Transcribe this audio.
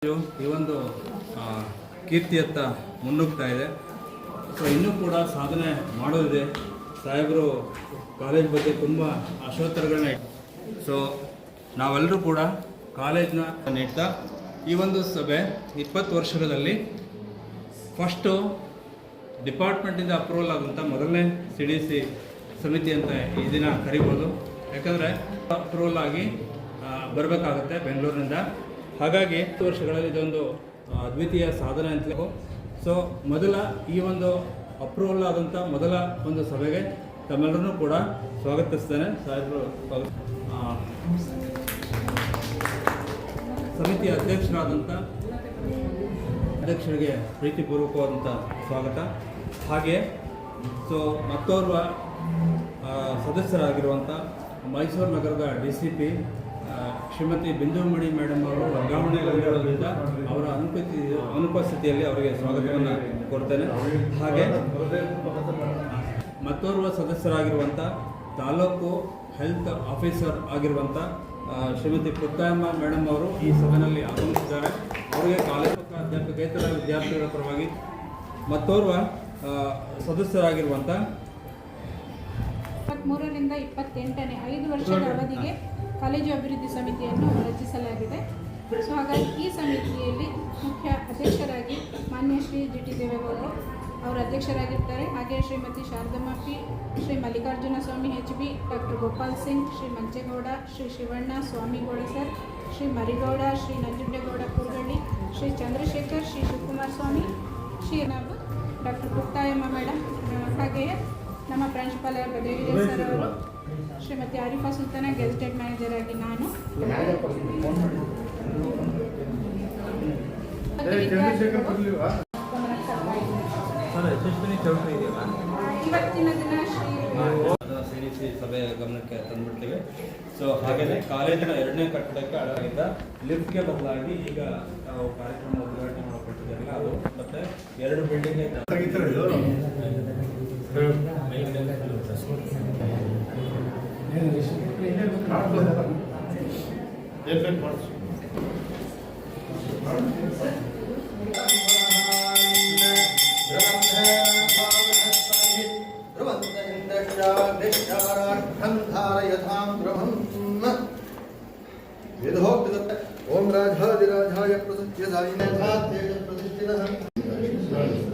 ಈ ಒಂದು ಕೀರ್ತಿಯತ್ತ ಮುನ್ನುಗ್ತಾ ಇದೆ. ಸೊ ಇನ್ನೂ ಕೂಡ ಸಾಧನೆ ಮಾಡೋದಿದೆ. ಸಾಹೇಬರು ಕಾಲೇಜ್ ಬಗ್ಗೆ ತುಂಬ ಆಶೋತ್ತರಗಳನ್ನ ಸೊ ನಾವೆಲ್ಲರೂ ಕೂಡ ಕಾಲೇಜ್ನ ನೀಡ್ತಾ ಈ ಒಂದು ಸಭೆ 20 ವರ್ಷಗಳಲ್ಲಿ ಫಸ್ಟು ಡಿಪಾರ್ಟ್ಮೆಂಟಿಂದ ಅಪ್ರೂವಲ್ ಆದಂಥ ಮೊದಲನೇ CDC ಸಮಿತಿ ಅಂತ ಈ ದಿನ ಕರಿಬೋದು. ಯಾಕಂದರೆ ಅಪ್ರೂವಲ್ ಆಗಿ ಬರಬೇಕಾಗುತ್ತೆ ಬೆಂಗಳೂರಿನಿಂದ. ಹಾಗಾಗಿ 10 ವರ್ಷಗಳಲ್ಲಿ ಇದೊಂದು ಅದ್ವಿತೀಯ ಸಾಧನೆ ಅಂತಲೇ. ಸೊ ಮೊದಲ ಈ ಒಂದು ಅಪ್ರೂವಲ್ ಆದಂಥ ಮೊದಲ ಒಂದು ಸಭೆಗೆ ತಮ್ಮೆಲ್ಲರನ್ನೂ ಕೂಡ ಸ್ವಾಗತಿಸ್ತೇನೆ. ಸಾಹೇಬರು ಸಮಿತಿಯ ಅಧ್ಯಕ್ಷರಿಗೆ ಪ್ರೀತಿಪೂರ್ವಕವಾದಂಥ ಸ್ವಾಗತ. ಹಾಗೆ ಸೊ ಮತ್ತೋರ್ವ ಸದಸ್ಯರಾಗಿರುವಂಥ ಮೈಸೂರು ನಗರದ DCP ಶ್ರೀಮತಿ ಬಿಂದುಮಣಿ ಮೇಡಮ್ ಅವರು ವರ್ಗಾವಣೆಯಾಗಿರೋದ್ರಿಂದ ಅವರ ಅನುಪಸ್ಥಿತಿಯಲ್ಲಿ ಅವರಿಗೆ ಸ್ವಾಗತವನ್ನು ಕೊಡ್ತೇನೆ. ಹಾಗೆ ಮತ್ತೋರ್ವ ಸದಸ್ಯರಾಗಿರುವಂಥ ತಾಲೂಕು ಹೆಲ್ತ್ ಆಫೀಸರ್ ಆಗಿರುವಂಥ ಶ್ರೀಮತಿ ಪುತ್ತಮ್ಮ ಮೇಡಮ್ ಅವರು ಈ ಸಭೆಯಲ್ಲಿ ಆಗಮಿಸಿದ್ದಾರೆ. ಅವರಿಗೆ ಕಾಲೇಜು ಅಧ್ಯಾಪಕೇತರ ವಿದ್ಯಾರ್ಥಿಗಳ ಪರವಾಗಿ ಮತ್ತೋರ್ವ ಸದಸ್ಯರಾಗಿರುವಂಥ 23ರಿಂದ 28ನೇ 5 ವರ್ಷದ ಅವಧಿಗೆ ಕಾಲೇಜು ಅಭಿವೃದ್ಧಿ ಸಮಿತಿಯನ್ನು ರಚಿಸಲಾಗಿದೆ. ಸೊ ಹಾಗಾಗಿ ಈ ಸಮಿತಿಯಲ್ಲಿ ಮುಖ್ಯ ಅಧ್ಯಕ್ಷರಾಗಿ ಮಾನ್ಯ ಶ್ರೀ GT ದೇವೇಗೌಡರು ಅವರು ಅಧ್ಯಕ್ಷರಾಗಿರ್ತಾರೆ. ಹಾಗೆ Shrimati Sharadamma P, Shri Mallikarjuna Swamy HB, doctor Gopal Singh, Shri Manchegowda, Shri Shivanna Swamygowda sir, Shri Marigowda, Shri Nanjundegowda Koorgalli, Shri Chandrashekar, Shri Shivakumar Swamy, Shri doctor Puttayamma madam, ಹಾಗೆಯೇ ನಮ್ಮ ಪ್ರಾಂಶುಪಾಲ ಬದೇವಿಜಯ ಸರ್ ಅವರು, ಶ್ರೀಮತಿ ಆರಿಫಾ ಸುಲ್ತಾನ ಗೆಜೆಟೆಡ್ ಮ್ಯಾನೇಜರ್ ಆಗಿ ನಾನು, ಇವತ್ತಿನ ದಿನ CDC ಸಭೆ ಗಮನಕ್ಕೆ ತಂದುಬಿಡ್ತೀವಿ. ಸೊ ಹಾಗೆಯೇ ಕಾಲೇಜಿನ 2ನೇ ಕಟ್ಟಡಕ್ಕೆ ಅಳವಾಗಿದ್ದ ಲಿಫ್ಟ್ಗೆ ಬದಲಾಗಿ ಈಗ ನಾವು ಕಾರ್ಯಕ್ರಮ ಉದ್ಘಾಟನೆ ಮಾಡಿಕೊಟ್ಟಿದ್ದಾರಲ್ಲ ಅದು ಮತ್ತೆ 2 ಬಿಲ್ಡಿಂಗ್ ओम राजाधिराजाय प्रसज्य प्रतिष्ठितः